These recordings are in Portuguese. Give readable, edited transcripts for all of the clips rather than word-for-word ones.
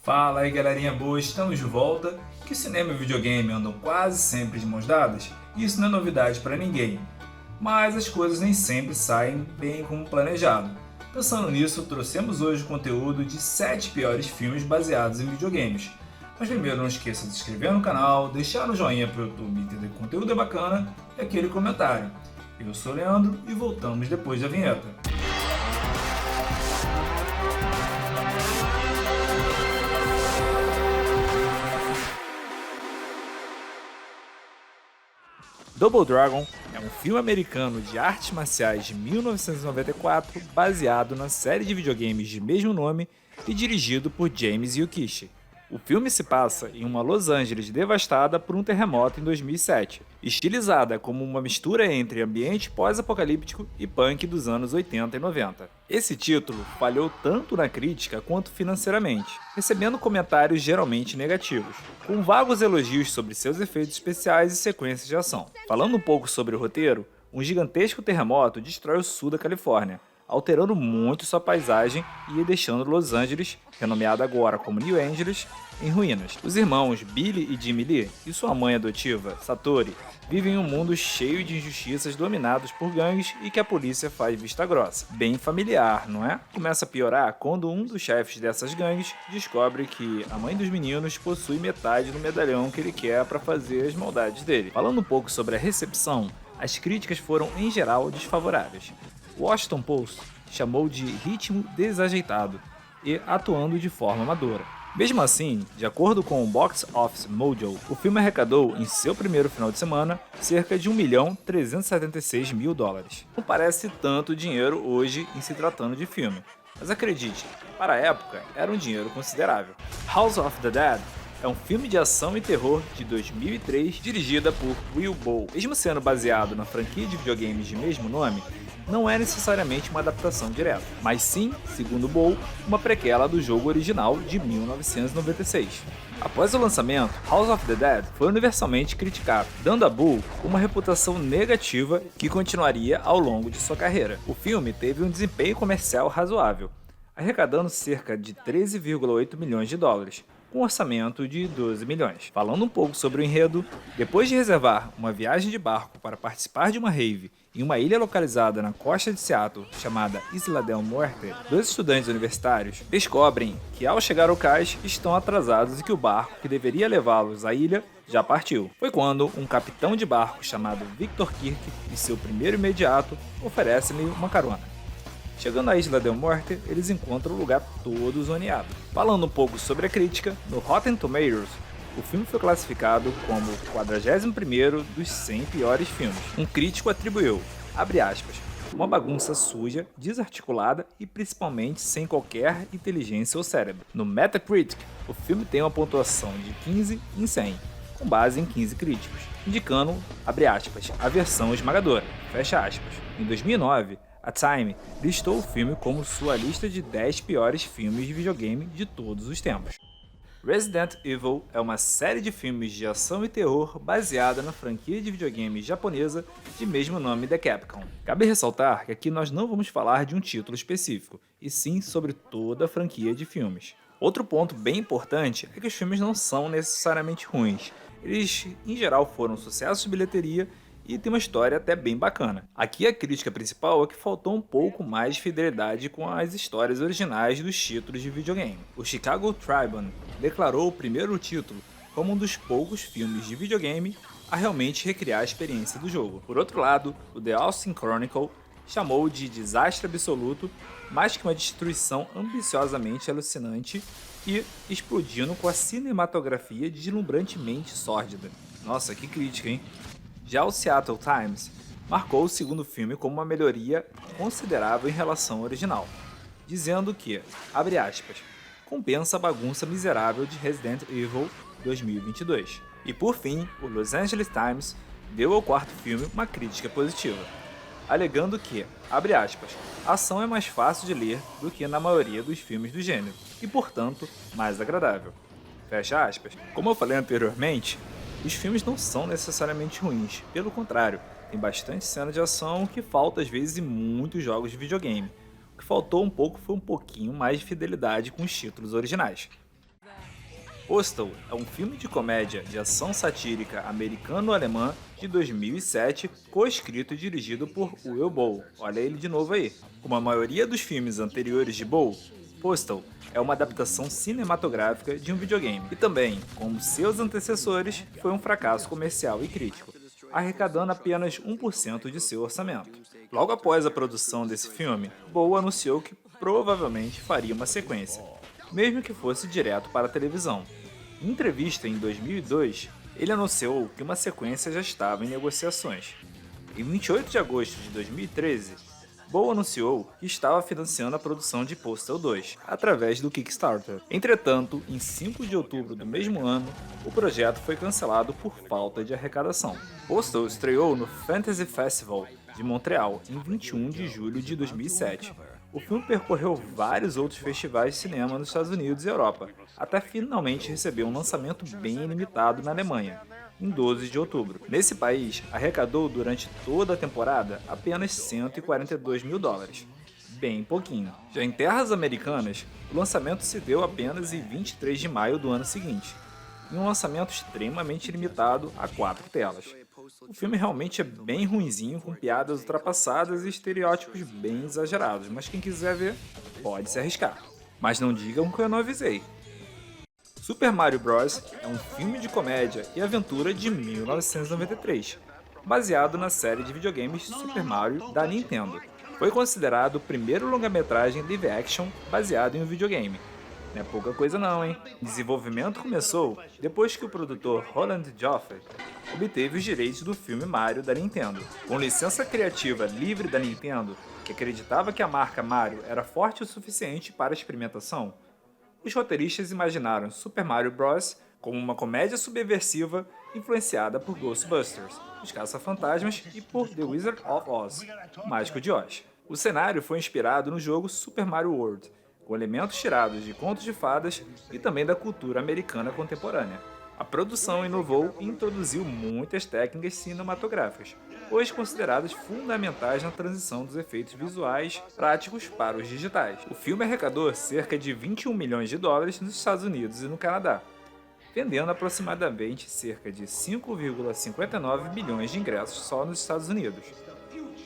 Fala aí galerinha boa, estamos de volta. Que cinema e videogame andam quase sempre de mãos dadas, e isso não é novidade para ninguém. Mas as coisas nem sempre saem bem como planejado. Pensando nisso, trouxemos hoje o conteúdo de 7 piores filmes baseados em videogames. Mas primeiro não esqueça de se inscrever no canal, deixar um joinha para o YouTube entender que o conteúdo é bacana e aquele comentário. Eu sou o Leandro e voltamos depois da vinheta. Double Dragon é um filme americano de artes marciais de 1994 baseado na série de videogames de mesmo nome e dirigido por James Yukishi. O filme se passa em uma Los Angeles devastada por um terremoto em 2007, estilizada como uma mistura entre ambiente pós-apocalíptico e punk dos anos 80 e 90. Esse título falhou tanto na crítica quanto financeiramente, recebendo comentários geralmente negativos, com vagos elogios sobre seus efeitos especiais e sequências de ação. Falando um pouco sobre o roteiro, um gigantesco terremoto destrói o sul da Califórnia, alterando muito sua paisagem e deixando Los Angeles, renomeada agora como New Angeles, em ruínas. Os irmãos Billy e Jimmy Lee e sua mãe adotiva, Satori, vivem em um mundo cheio de injustiças dominados por gangues e que a polícia faz vista grossa. Bem familiar, não é? Começa a piorar quando um dos chefes dessas gangues descobre que a mãe dos meninos possui metade do medalhão que ele quer para fazer as maldades dele. Falando um pouco sobre a recepção, as críticas foram em geral desfavoráveis. O Washington Post chamou de ritmo desajeitado e atuando de forma amadora. Mesmo assim, de acordo com o Box Office Mojo, o filme arrecadou em seu primeiro final de semana cerca de $1.376.000. Não parece tanto dinheiro hoje em se tratando de filme, mas acredite, para a época era um dinheiro considerável. House of the Dead é um filme de ação e terror de 2003 dirigida por Will Bow. Mesmo sendo baseado na franquia de videogames de mesmo nome, não é necessariamente uma adaptação direta, mas sim, segundo Bow, uma prequela do jogo original de 1996. Após o lançamento, House of the Dead foi universalmente criticado, dando a Bow uma reputação negativa que continuaria ao longo de sua carreira. O filme teve um desempenho comercial razoável, arrecadando cerca de 13,8 milhões de dólares, com um orçamento de 12 milhões. Falando um pouco sobre o enredo, depois de reservar uma viagem de barco para participar de uma rave em uma ilha localizada na costa de Seattle chamada Isla del Muerte, dois estudantes universitários descobrem que ao chegar ao cais estão atrasados e que o barco que deveria levá-los à ilha já partiu. Foi quando um capitão de barco chamado Victor Kirk e seu primeiro imediato oferece-lhe uma carona. Chegando à Isla del Muerte, eles encontram o lugar todo zoneado. Falando um pouco sobre a crítica, no Rotten Tomatoes, o filme foi classificado como o 41º dos 100 piores filmes. Um crítico atribuiu, abre aspas, uma bagunça suja, desarticulada e principalmente sem qualquer inteligência ou cérebro. No Metacritic, o filme tem uma pontuação de 15 em 100, com base em 15 críticos, indicando, abre aspas, a versão esmagadora, fecha aspas. Em 2009, a Time listou o filme como sua lista de 10 piores filmes de videogame de todos os tempos. Resident Evil é uma série de filmes de ação e terror baseada na franquia de videogames japonesa de mesmo nome da Capcom. Cabe ressaltar que aqui nós não vamos falar de um título específico, e sim sobre toda a franquia de filmes. Outro ponto bem importante é que os filmes não são necessariamente ruins. Eles, em geral, foram sucessos de bilheteria e tem uma história até bem bacana. Aqui a crítica principal é que faltou um pouco mais de fidelidade com as histórias originais dos títulos de videogame. O Chicago Tribune declarou o primeiro título como um dos poucos filmes de videogame a realmente recriar a experiência do jogo. Por outro lado, o The Austin Chronicle chamou de desastre absoluto, mais que uma destruição ambiciosamente alucinante e explodindo com a cinematografia deslumbrantemente sórdida. Nossa, que crítica, hein? Já o Seattle Times marcou o segundo filme como uma melhoria considerável em relação ao original, dizendo que, abre aspas, compensa a bagunça miserável de Resident Evil 2022. E por fim, o Los Angeles Times deu ao quarto filme uma crítica positiva, alegando que, abre aspas, a ação é mais fácil de ler do que na maioria dos filmes do gênero, e portanto, mais agradável. Fecha aspas. Como eu falei anteriormente, os filmes não são necessariamente ruins, pelo contrário, tem bastante cena de ação que falta às vezes em muitos jogos de videogame. O que faltou um pouco foi um pouquinho mais de fidelidade com os títulos originais. Postal é um filme de comédia de ação satírica americano-alemã de 2007, co-escrito e dirigido por Will Bow. Olha ele de novo aí. Como a maioria dos filmes anteriores de Bow, Postal é uma adaptação cinematográfica de um videogame e também, como seus antecessores, foi um fracasso comercial e crítico, arrecadando apenas 1% de seu orçamento. Logo após a produção desse filme, Bow anunciou que provavelmente faria uma sequência, mesmo que fosse direto para a televisão. Em entrevista em 2002, ele anunciou que uma sequência já estava em negociações. Em 28 de agosto de 2013, Bow anunciou que estava financiando a produção de Postal 2 através do Kickstarter. Entretanto, em 5 de outubro do mesmo ano, o projeto foi cancelado por falta de arrecadação. Postal estreou no Fantasy Festival de Montreal em 21 de julho de 2007. O filme percorreu vários outros festivais de cinema nos Estados Unidos e Europa, até finalmente receber um lançamento bem limitado na Alemanha, em 12 de outubro. Nesse país, arrecadou durante toda a temporada apenas $142 mil, bem pouquinho. Já em terras americanas, o lançamento se deu apenas em 23 de maio do ano seguinte, em um lançamento extremamente limitado a 4 telas. O filme realmente é bem ruinzinho, com piadas ultrapassadas e estereótipos bem exagerados, mas quem quiser ver, pode se arriscar. Mas não digam que eu não avisei. Super Mario Bros. É um filme de comédia e aventura de 1993, baseado na série de videogames Super Mario da Nintendo. Foi considerado o primeiro longa-metragem live-action baseado em um videogame. Não é pouca coisa não, hein? O desenvolvimento começou depois que o produtor Roland Joffe obteve os direitos do filme Mario da Nintendo. Com licença criativa livre da Nintendo, que acreditava que a marca Mario era forte o suficiente para experimentação, os roteiristas imaginaram Super Mario Bros. Como uma comédia subversiva influenciada por Ghostbusters, Os Caça-Fantasmas e por The Wizard of Oz, o Mágico de Oz. O cenário foi inspirado no jogo Super Mario World, com elementos tirados de contos de fadas e também da cultura americana contemporânea. A produção inovou e introduziu muitas técnicas cinematográficas, hoje consideradas fundamentais na transição dos efeitos visuais práticos para os digitais. O filme arrecadou cerca de $21 milhões nos Estados Unidos e no Canadá, vendendo aproximadamente cerca de 5,59 bilhões de ingressos só nos Estados Unidos.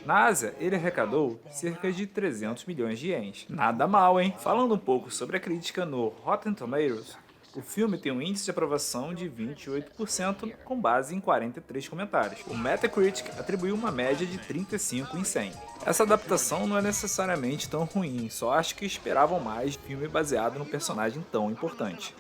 Na Ásia, ele arrecadou cerca de 300 milhões de ienes. Nada mal, hein? Falando um pouco sobre a crítica no Rotten Tomatoes, o filme tem um índice de aprovação de 28% com base em 43 comentários. O Metacritic atribuiu uma média de 35 em 100. Essa adaptação não é necessariamente tão ruim, só acho que esperavam mais de filme baseado num personagem tão importante.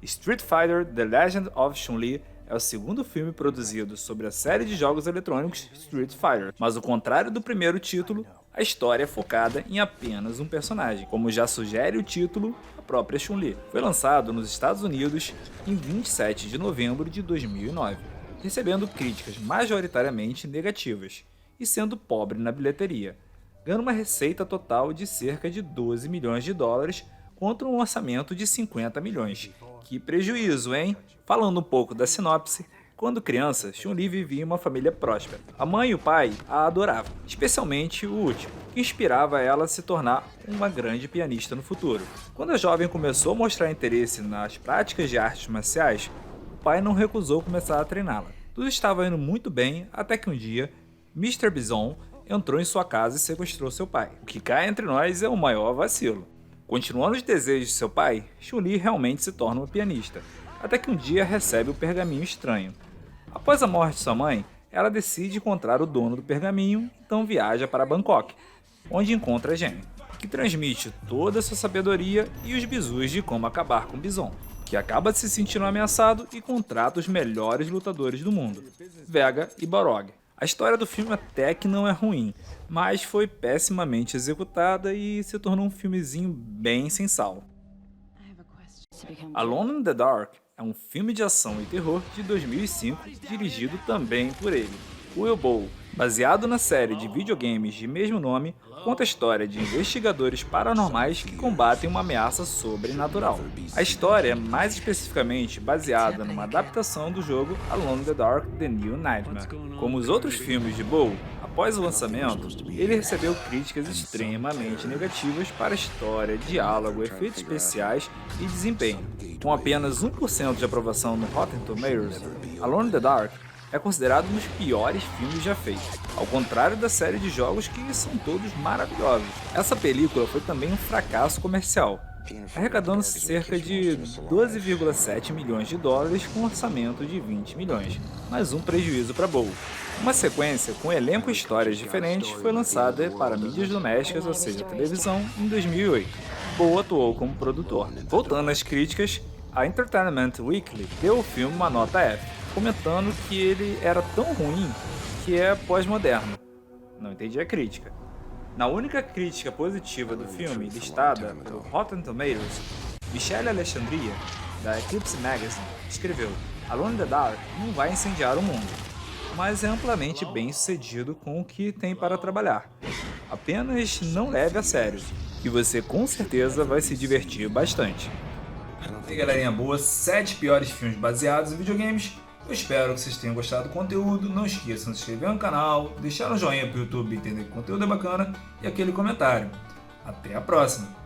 Street Fighter: The Legend of Chun-Li é o segundo filme produzido sobre a série de jogos eletrônicos Street Fighter, mas ao contrário do primeiro título, a história é focada em apenas um personagem, como já sugere o título, a própria Chun-Li. Foi lançado nos Estados Unidos em 27 de novembro de 2009, recebendo críticas majoritariamente negativas e sendo pobre na bilheteria, ganhando uma receita total de cerca de $12 milhões contra um orçamento de 50 milhões. Que prejuízo, hein? Falando um pouco da sinopse, quando criança, Chun-Li vivia em uma família próspera. A mãe e o pai a adoravam, especialmente o último, que inspirava ela a se tornar uma grande pianista no futuro. Quando a jovem começou a mostrar interesse nas práticas de artes marciais, o pai não recusou começar a treiná-la. Tudo estava indo muito bem até que um dia, Mr. Bison entrou em sua casa e sequestrou seu pai. O que cá entre nós é o maior vacilo. Continuando os desejos de seu pai, Chun-Li realmente se torna uma pianista, até que um dia recebe o pergaminho estranho. Após a morte de sua mãe, ela decide encontrar o dono do pergaminho, então viaja para Bangkok, onde encontra a Jen, que transmite toda a sua sabedoria e os bizus de como acabar com Bison, que acaba se sentindo ameaçado e contrata os melhores lutadores do mundo, Vega e Balrog. A história do filme até que não é ruim, mas foi pessimamente executada e se tornou um filmezinho bem sem sal. Alone in the Dark é um filme de ação e terror de 2005, dirigido também por ele, Will Bow. Baseado na série de videogames de mesmo nome, conta a história de investigadores paranormais que combatem uma ameaça sobrenatural. A história é mais especificamente baseada numa adaptação do jogo Alone in the Dark: The New Nightmare. Como os outros filmes de Bow, a Após o lançamento, ele recebeu críticas extremamente negativas para a história, diálogo, efeitos especiais e desempenho. Com apenas 1% de aprovação no Rotten Tomatoes, Alone in the Dark é considerado um dos piores filmes já feitos, ao contrário da série de jogos que são todos maravilhosos. Essa película foi também um fracasso comercial, arrecadando cerca de 12,7 milhões de dólares com um orçamento de 20 milhões, mais um prejuízo para Bow. Uma sequência com elenco e histórias diferentes foi lançada para mídias domésticas, ou seja, televisão, em 2008. Bow atuou como produtor. Voltando às críticas, a Entertainment Weekly deu ao filme uma nota F, comentando que ele era tão ruim que é pós-moderno. Não entendi a crítica. Na única crítica positiva do filme listada pelo Rotten Tomatoes, Michelle Alexandria, da Eclipse Magazine, escreveu: Alone in the Dark não vai incendiar o mundo, mas é amplamente bem sucedido com o que tem para trabalhar. Apenas não leve a sério, que você com certeza vai se divertir bastante. E aí, galerinha boa, 7 piores filmes baseados em videogames. Eu espero que vocês tenham gostado do conteúdo. Não esqueçam de se inscrever no canal, deixar um joinha pro YouTube entender que o conteúdo é bacana e aquele comentário. Até a próxima!